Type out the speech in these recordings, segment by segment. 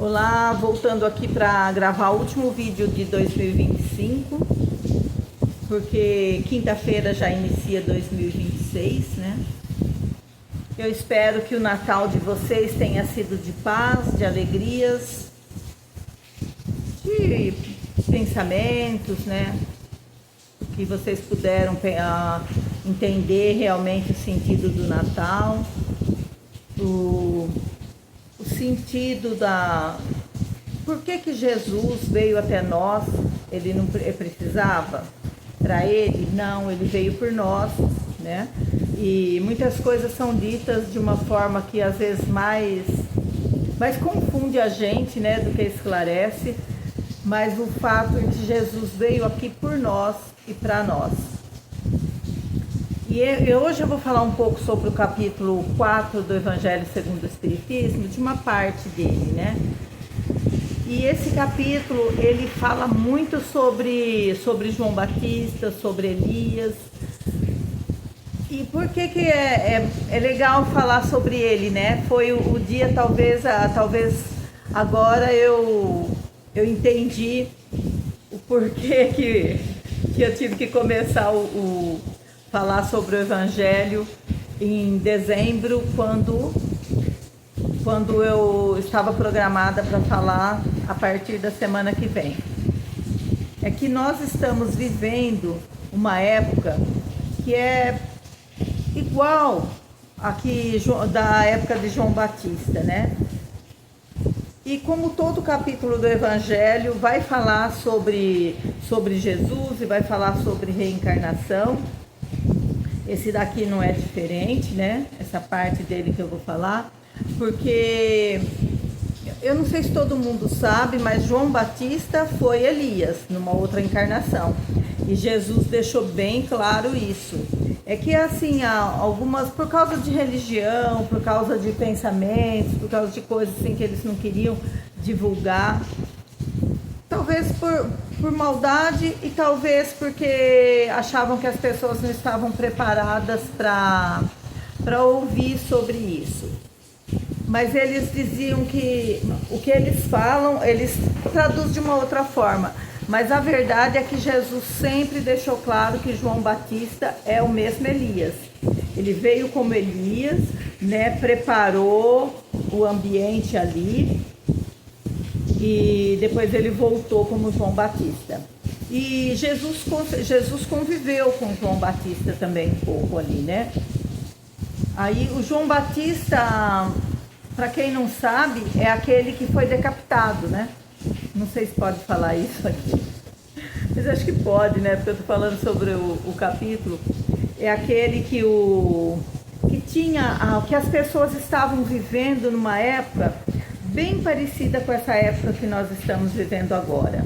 Olá, voltando aqui para gravar o último vídeo de 2025, porque quinta-feira já inicia 2026, né? Eu espero que o Natal de vocês tenha sido de paz, de alegrias, de pensamentos, né? Que vocês puderam entender realmente o sentido do Natal, o sentido da... Por que Jesus veio até nós? Ele não precisava? Para ele? Não, ele veio por nós, né? E muitas coisas são ditas de uma forma que às vezes mais confunde a gente, né, do que esclarece, mas o fato é que Jesus veio aqui por nós e para nós. E hoje eu vou falar um pouco sobre o capítulo 4 do Evangelho segundo o Espiritismo, de uma parte dele, né? E esse capítulo, ele fala muito sobre João Batista, sobre Elias. E por que é legal falar sobre ele, né? Foi o dia, talvez agora eu entendi o porquê que eu tive que começar falar sobre o Evangelho em dezembro, quando eu estava programada para falar a partir da semana que vem. É que nós estamos vivendo uma época que é igual aqui da época de João Batista, né? E como todo capítulo do Evangelho vai falar sobre Jesus e vai falar sobre reencarnação, esse daqui não é diferente, né? Essa parte dele que eu vou falar, porque eu não sei se todo mundo sabe, mas João Batista foi Elias numa outra encarnação. E Jesus deixou bem claro isso. É que assim, algumas, por causa de religião, por causa de pensamentos, por causa de coisas assim que eles não queriam divulgar, talvez por maldade e talvez porque achavam que as pessoas não estavam preparadas para ouvir sobre isso. Mas eles diziam que o que eles falam, eles traduzem de uma outra forma. Mas a verdade é que Jesus sempre deixou claro que João Batista é o mesmo Elias. Ele veio como Elias, né, preparou o ambiente ali e depois ele voltou como João Batista. E Jesus conviveu com João Batista também um pouco ali, né? Aí o João Batista, para quem não sabe, é aquele que foi decapitado, né? Não sei se pode falar isso aqui, mas acho que pode, né? Porque eu tô falando sobre o capítulo. É aquele que que as pessoas estavam vivendo numa época bem parecida com essa época que nós estamos vivendo agora.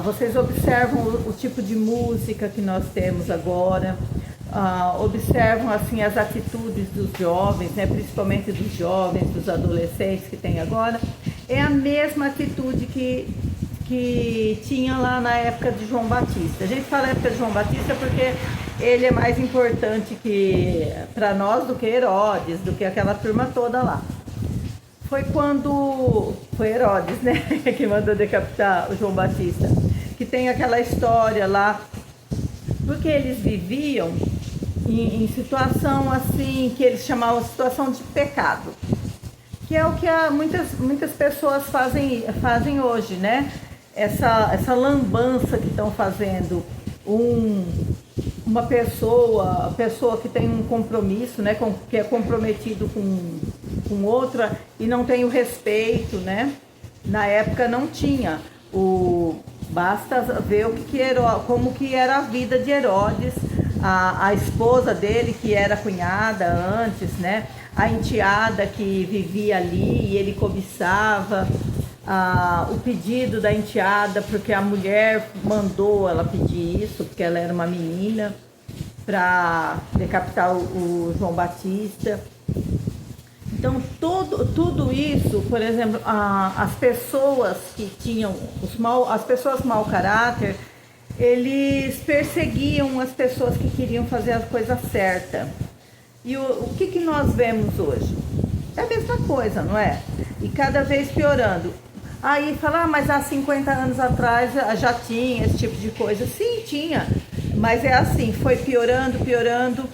Vocês observam o tipo de música que nós temos agora. Observam assim as atitudes dos jovens, né, principalmente dos jovens, dos adolescentes que tem agora, é a mesma atitude que tinha lá na época de João Batista. A gente fala época de João Batista porque ele é mais importante para nós do que Herodes, do que aquela turma toda lá. Foi Herodes, né, que mandou decapitar o João Batista, que tem aquela história lá, porque eles viviam em situação assim, que eles chamavam de situação de pecado, que é o que muitas pessoas fazem hoje, né? Essa lambança que estão fazendo uma pessoa que tem um compromisso, né? Que é comprometido com outra e não tem o respeito, né? Na época não tinha. Basta ver como que era a vida de Herodes, a esposa dele, que era cunhada antes, né? A enteada que vivia ali e ele cobiçava, o pedido da enteada, porque a mulher mandou ela pedir isso, porque ela era uma menina, para decapitar o João Batista. Então, tudo isso, por exemplo, as pessoas que tinham as pessoas mau caráter, eles perseguiam as pessoas que queriam fazer a coisa certa. E o que nós vemos hoje? É a mesma coisa, não é? E cada vez piorando. Aí fala, mas há 50 anos atrás já tinha esse tipo de coisa. Sim, tinha. Mas é assim, foi piorando, piorando.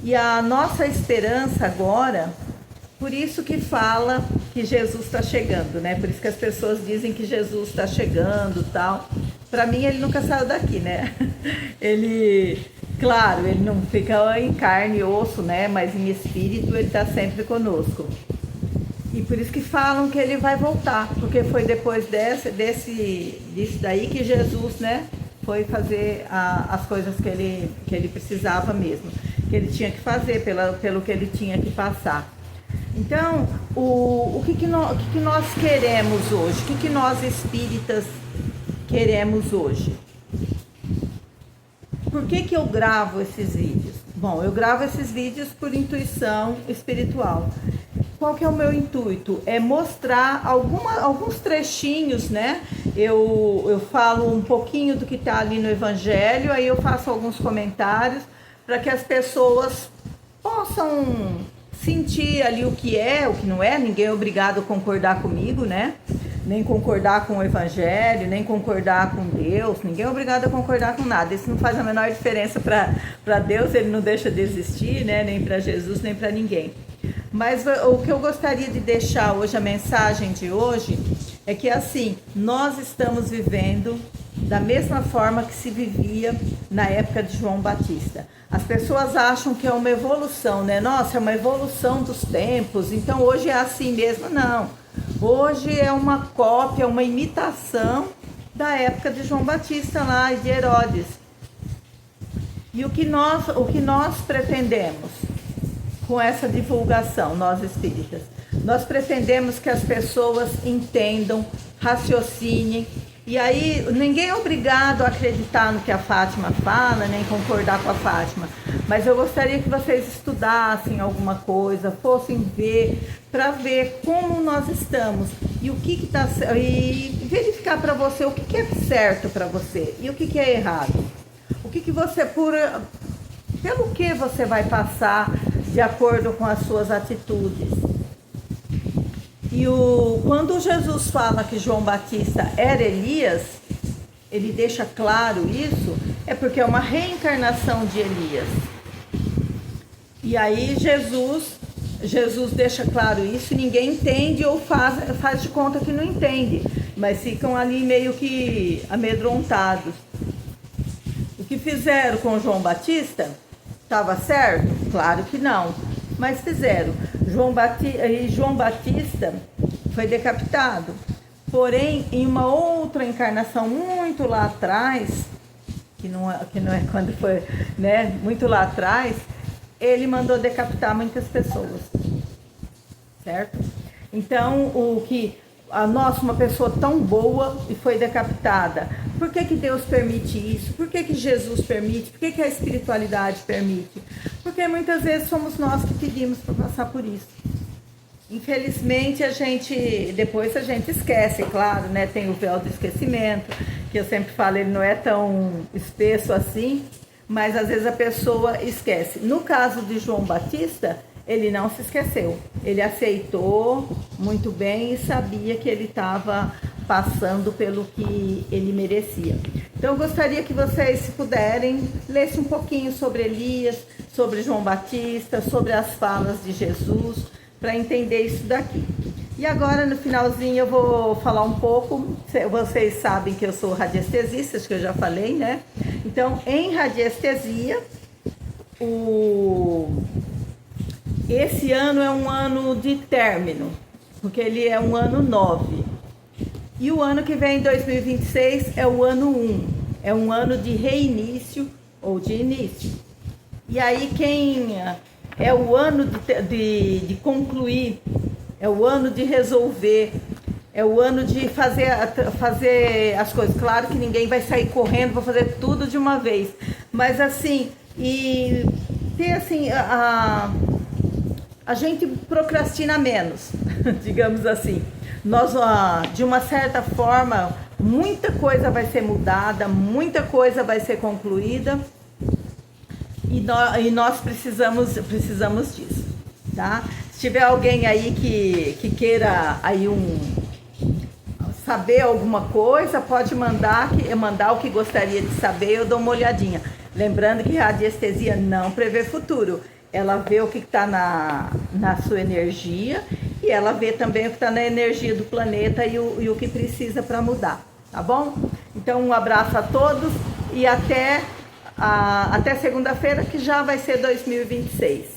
E a nossa esperança agora, por isso que fala que Jesus está chegando, né? Por isso que as pessoas dizem que Jesus está chegando e tal. Para mim, ele nunca saiu daqui, né? Ele, claro, ele não fica em carne e osso, né? Mas em espírito ele está sempre conosco. E por isso que falam que ele vai voltar, porque foi depois disso daí que Jesus, né, foi fazer as coisas que ele precisava mesmo, que ele tinha que fazer pelo que ele tinha que passar. Então, o que nós queremos hoje? O que nós espíritas queremos hoje? Por que eu gravo esses vídeos? Bom, eu gravo esses vídeos por intuição espiritual. Qual que é o meu intuito? É mostrar alguns trechinhos, né? Eu falo um pouquinho do que está ali no Evangelho, aí eu faço alguns comentários para que as pessoas possam sentir ali o que é, o que não é. Ninguém é obrigado a concordar comigo, né? Nem concordar com o Evangelho, nem concordar com Deus. Ninguém é obrigado a concordar com nada. Isso não faz a menor diferença para Deus, ele não deixa de existir, né? Nem para Jesus, nem para ninguém. Mas o que eu gostaria de deixar hoje, a mensagem de hoje, é que assim, nós estamos vivendo da mesma forma que se vivia na época de João Batista. As pessoas acham que é uma evolução, né? Nossa, é uma evolução dos tempos, então hoje é assim mesmo. Não, hoje é uma cópia, uma imitação da época de João Batista lá e de Herodes. E o que nós pretendemos com essa divulgação, nós espíritas? Nós pretendemos que as pessoas entendam, raciocinem, e aí ninguém é obrigado a acreditar no que a Fátima fala, nem concordar com a Fátima, mas eu gostaria que vocês estudassem alguma coisa, fossem ver, para ver como nós estamos, e o que está, e verificar para você o que é certo para você, e o que é errado. O que você, pelo que você vai passar de acordo com as suas atitudes. E quando Jesus fala que João Batista era Elias, ele deixa claro isso, é porque é uma reencarnação de Elias. E aí Jesus deixa claro isso, e ninguém entende ou faz de conta que não entende, mas ficam ali meio que amedrontados. O que fizeram com João Batista? Estava certo? Claro que não, mas fizeram. João Batista foi decapitado, porém em uma outra encarnação muito lá atrás, que não é quando foi, né, muito lá atrás, ele mandou decapitar muitas pessoas, certo? Então, nossa, uma pessoa tão boa e foi decapitada. Por que Deus permite isso? Por que Jesus permite? Por que a espiritualidade permite? Porque muitas vezes somos nós que pedimos para passar por isso. Infelizmente, depois a gente esquece, claro, né? Tem o véu do esquecimento, que eu sempre falo, ele não é tão espesso assim, mas às vezes a pessoa esquece. No caso de João Batista, ele não se esqueceu, ele aceitou muito bem e sabia que ele estava passando pelo que ele merecia. Então eu gostaria que vocês, se puderem, lessem um pouquinho sobre Elias, sobre João Batista, sobre as falas de Jesus, para entender isso daqui. E agora no finalzinho eu vou falar um pouco, vocês sabem que eu sou radiestesista, acho que eu já falei, né? Então em radiestesia, esse ano é um ano de término, porque ele é um ano 9. E o ano que vem, 2026, é o ano 1. É um ano de reinício ou de início. E aí é o ano de concluir, é o ano de resolver, é o ano de fazer as coisas. Claro que ninguém vai sair correndo para fazer tudo de uma vez. Mas assim, e ter assim, a gente procrastina menos, digamos assim. Nós, de uma certa forma, muita coisa vai ser mudada, muita coisa vai ser concluída, e nós precisamos disso. tá? Se tiver alguém aí que queira aí saber alguma coisa, pode mandar o que gostaria de saber, eu dou uma olhadinha. Lembrando que radiestesia não prevê futuro. Ela vê o que está na sua energia e ela vê também o que está na energia do planeta e o que precisa para mudar, tá bom? Então, um abraço a todos e até segunda-feira, que já vai ser 2026.